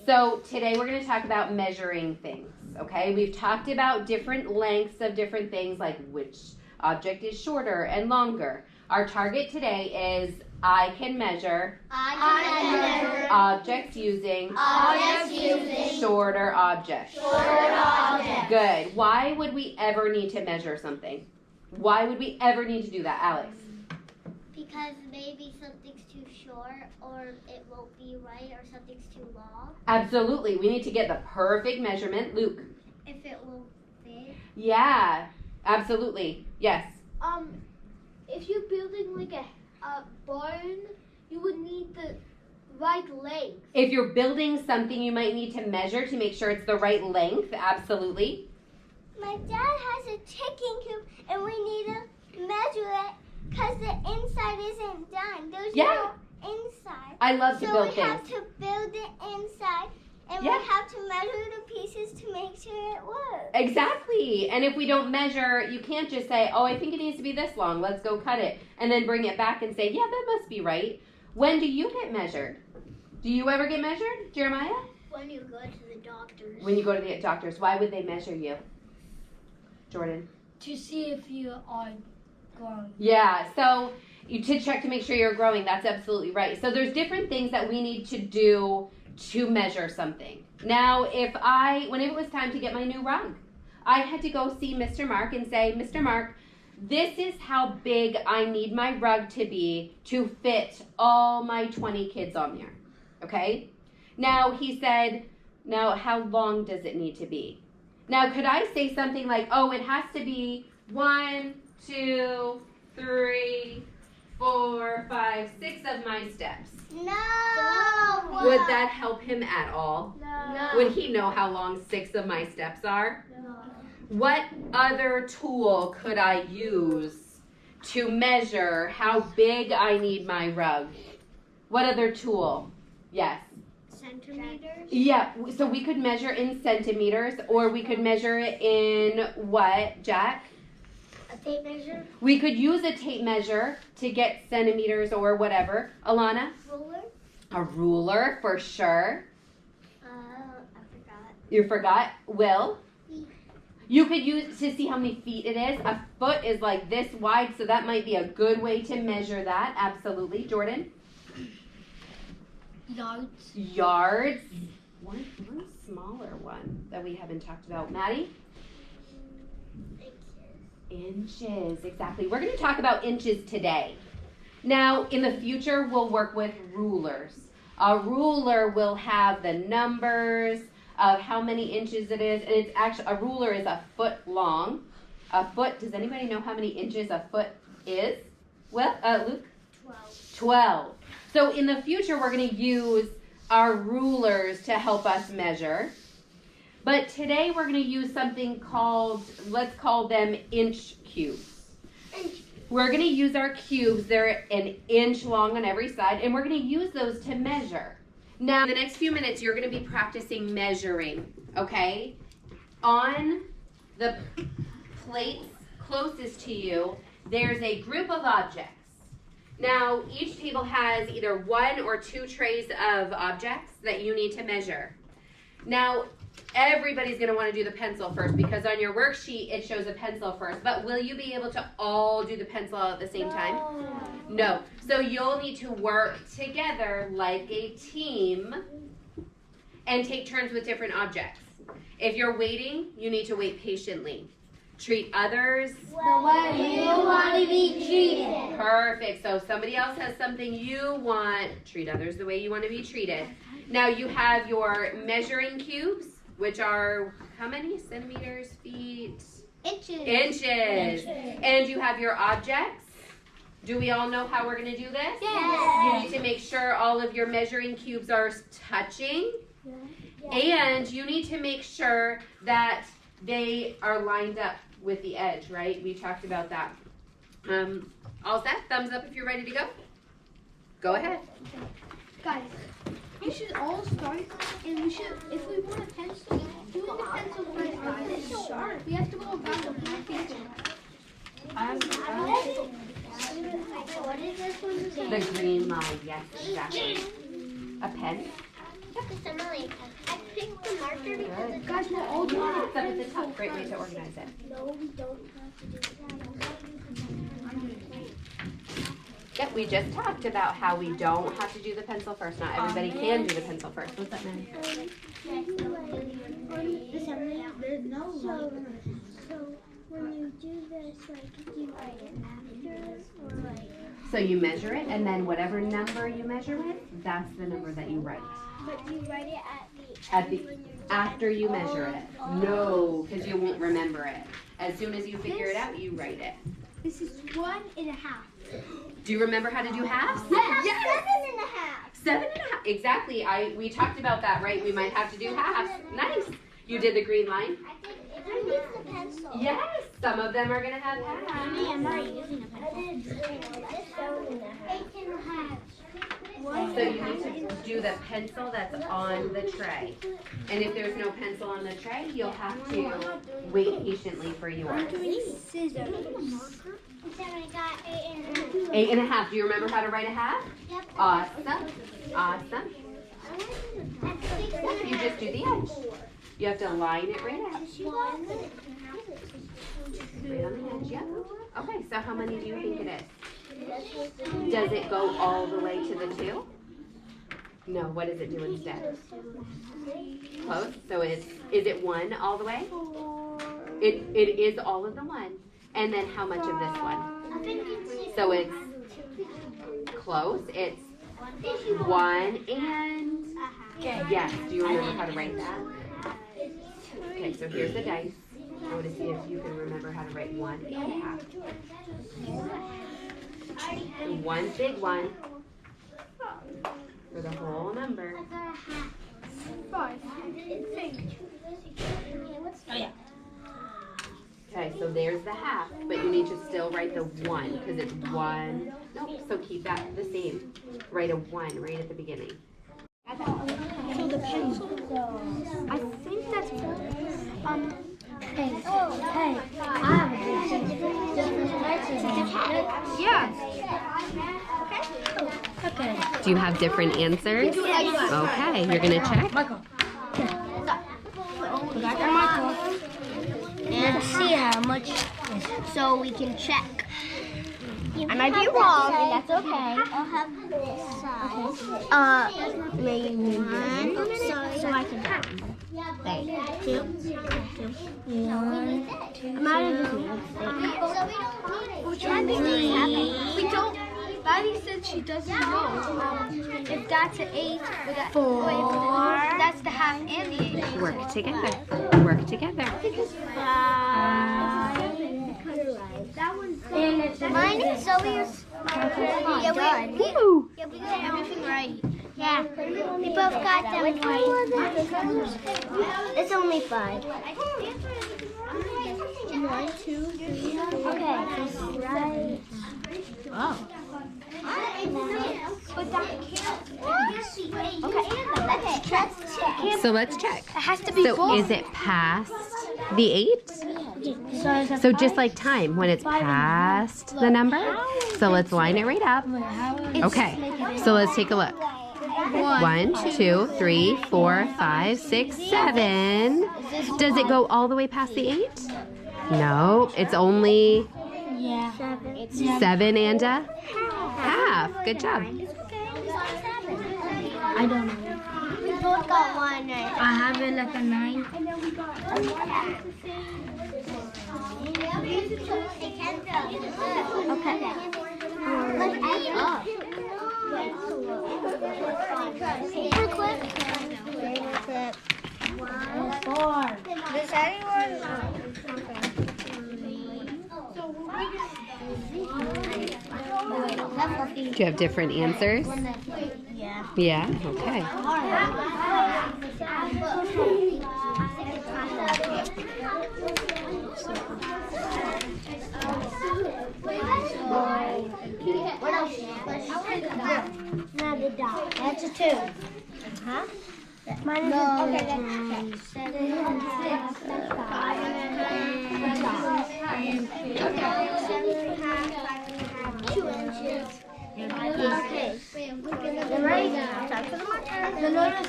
So today we're going to talk about measuring things, okay? We've talked about different lengths of different things, like which object is shorter and longer. Our target today is I can measure objects using shorter objects. Good. Why would we ever need to measure something? Why would we ever need to do that, Alex? Because maybe something's too short, or it won't be right, or something's too long. Absolutely. We need to get the perfect measurement. Luke? If it won't fit. Yeah, absolutely. Yes. If you're building like a barn, you would need the right length. If you're building something, you might need to measure to make sure it's the right length. Absolutely. My dad has a ticking cube, and we need to measure it because the inside isn't done. There's no inside. I love to build things. So we have to build it inside, and we have to measure the pieces to make sure it works. Exactly. And if we don't measure, you can't just say, oh, I think it needs to be this long. Let's go cut it. And then bring it back and say, yeah, that must be right. When do you get measured? Do you ever get measured, Jeremiah? When you go to the doctors. When you go to the doctors. Why would they measure you? Jordan? To see if you are growing. Yeah, so to check to make sure you're growing. That's absolutely right. So there's different things that we need to do to measure something. Now, when it was time to get my new rug, I had to go see Mr. Mark and say, Mr. Mark, this is how big I need my rug to be to fit all my 20 kids on there. Okay? Now, he said, now how long does it need to be? Now, could I say something like, oh, it has to be 1, 2, 3, 4, 5, 6 of my steps? No. Would that help him at all? No. Would he know how long 6 of my steps are? No. What other tool could I use to measure how big I need my rug? What other tool? Yes. Centimeters? Yeah, so we could measure in centimeters, or we could measure it in what, Jack? A tape measure? We could use a tape measure to get centimeters or whatever. Alana? Ruler? A ruler, for sure. I forgot. You forgot? Will? Feet. You could use to see how many feet it is. A foot is like this wide, so that might be a good way to measure that. Absolutely. Jordan? Yards. Yards. One smaller one that we haven't talked about. Maddie? Inches, exactly. We're going to talk about inches today. Now, in the future, we'll work with rulers. A ruler will have the numbers of how many inches it is, and it's actually, a ruler is a foot long. A foot, does anybody know how many inches a foot is? Well, Luke? 12. So in the future, we're going to use our rulers to help us measure. But today we're going to use something called, let's call them inch cubes. We're going to use our cubes. They're an inch long on every side, and we're going to use those to measure. Now, in the next few minutes, you're going to be practicing measuring, okay? On the plates closest to you, there's a group of objects. Now, each table has either 1 or 2 trays of objects that you need to measure. Now, everybody's going to want to do the pencil first because on your worksheet it shows a pencil first. But will you be able to all do the pencil at the same time? No. So you'll need to work together like a team and take turns with different objects. If you're waiting, you need to wait patiently. Treat others The way you want to be treated. Perfect. So if somebody else has something you want, treat others the way you want to be treated. Now you have your measuring cubes, which are how many? Centimeters, feet? Inches. And you have your objects. Do we all know how we're going to do this? Yes. You need to make sure all of your measuring cubes are touching. And you need to make sure that they are lined up with the edge, right? We talked about that. All set? Thumbs up if you're ready to go. Go ahead. Guys, we should all start, and we should, if we want a pencil, doing the pencil first, guys. We have to go around the whole pencil. What is this one? The green line, yes, exactly. A pen? at the summer lake. I picked the marker because Good. Guys, we're all doing it. It's up at the top. Great way to organize it. no, we don't have to do that. Yep, we just talked about how we don't have to do the pencil first. Not everybody can do the pencil first. What's that mean? There's no So when you do this, like, do you write it after or like? So you measure it, and then whatever number you measure it, that's the number that you write. But do you write it At the after you measure it. No, because you won't remember it. As soon as you figure it out, you write it. This is 1.5. Do you remember how to do halves? Yes. 7.5. 7.5. Exactly. We talked about that, right? We might have to do halves. Nice. You did the green line? I did the pencil. Yes. Some of them are gonna have halves. I'm already using a pencil. 8.5. So you need to do the pencil that's on the tray. And if there's no pencil on the tray, you'll have to wait patiently for yours. Scissors. Then I got 8.5. 8.5. Do you remember how to write a half? Yep. Awesome. Awesome. You just do the edge. You have to line it right out. Right on the edge, yep. Okay, so how many do you think it is? Does it go all the way to the 2? No, what does it do instead? Close. So is it 1 all the way? It is all of the 1. And then how much of this one? So it's close. It's 1 and yes. Do you remember how to write that? Okay, so here's the dice. I want to see if you can remember how to write 1 and a half. One big one for the whole number. 5. Oh yeah. Okay, so there's the half, but you need to still write the 1 because it's 1. Nope, so keep that the same. Write a 1 right at the beginning. So the pencil, I think that's hey, I have a yeah. Okay. Do you have different answers? Okay, you're gonna check. Michael. And see how much, so we can check. I might be wrong, and that's okay. I'll have this side. Maybe 1. So I can have 2. 1, 2. I might have just made a mistake. We don't. Maddie said she doesn't know if that's an 8 or that, 4. Or if that's the half and the 8. Work together. Work together. 5. That one's mine is Zoe's. Yeah, we got everything right. Yeah, we both got them right. It's only 5. 1, 2, 3. Okay, this is right. Oh. But that can't. Okay, let's check. So let's check. It has to be So full. is it past the 8? So just like time, when it's past the number. So let's line it right up. Okay, so let's take a look. 1, 2, 3, 4, 5, 6, 7. Does it go all the way past the 8? No, it's only 7 and a half. Good job. I don't know. We both got 1 right. I have it like a 9. Okay. Let's add it up. Paperclip. 4. Does anyone? Do you have different answers? Yeah. Yeah, okay. What else? Now the dot. That's a 2. Huh? Mine is okay, that's 7, 6, 5, 7.5, 2 inches. Okay. Right. Time for the marker.